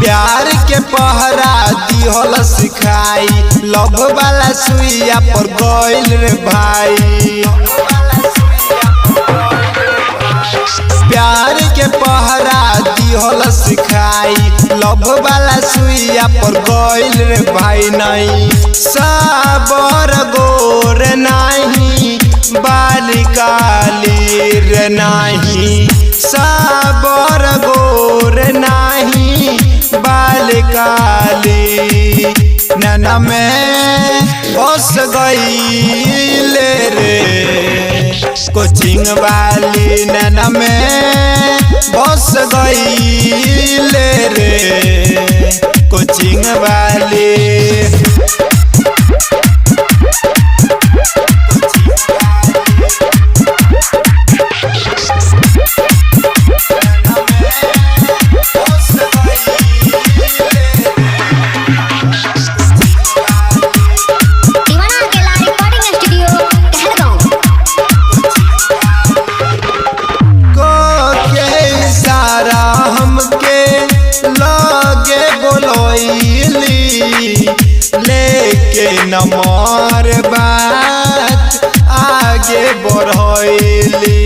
प्यार के पहरा दिहल सिखाई लव वाला सुइया पर गइल रे भाई। प्यार के पहरा दिहल सिखाई लव वाला सुइया पर गइल रे भाई। नहीं साबर गोर नहीं बालिकाली रे नहीं साबर गोर नहीं बालिकाली नैना में बस गई रे कोचिंग वाली नैना में बस गई रे कोचिंग वाली। लेके नमर बात आगे बढ़ैली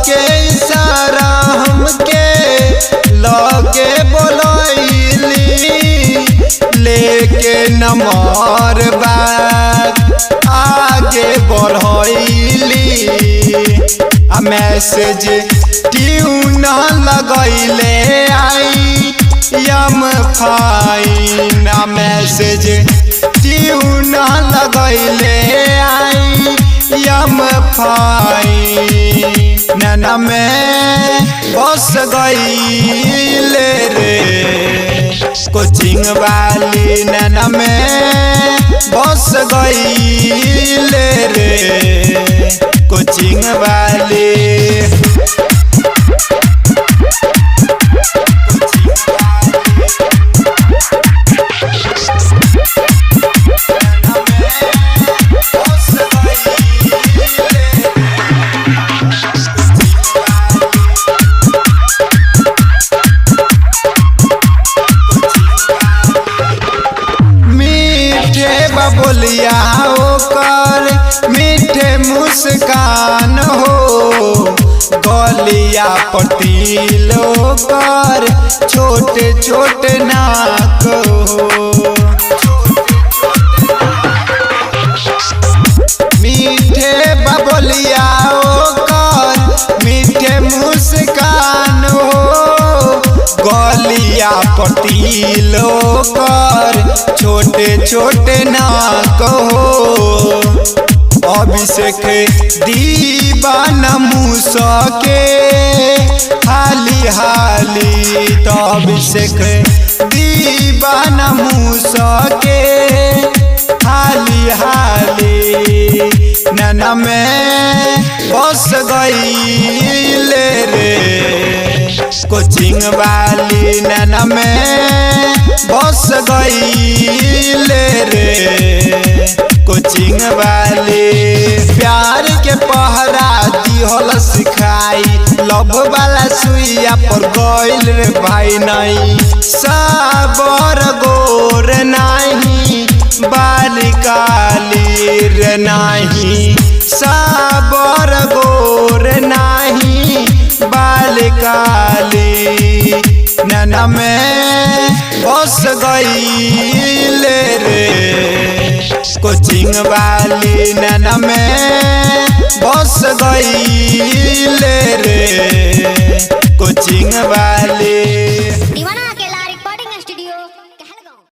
के इशारा हमके लगे बोलैली लेके नमर बात आगे बढ़ैली। मैसेज ट्यून लगैले आई यम फाइन मैसेज ट्यून लगैले आई यम फाइन नैना में बस गई रे कोचिंग वाली नैना में बस गई रे कोचिंग वाली। बोलिया ओकर मीठे मुस्कान हो गलिया पतिल ओकर छोटे छोटे नाक हो। मीठे बबलिया ओकर मीठे मुस्कान हो गलिया पतिल ओकर छोटे छोटे नाक हो। अभिषेक दीवाना मुसके हाली हाली तो अभिषेक दीवाना मुसके हाली हाली नैना में बस गई रे कोचिंग वाली नैना में बस गई रे कोचिंग वाली। प्यार के पहरा दिहल सिखाई लव वाला सुइया पर गइल रे भाई। नहीं साबर गोर नहीं बालिकाली रे नहीं साबर गोर नहीं बालिकाली नैना में बस गई रे कोचिंग वाली नैना में बस गई रे कोचिंग वाली।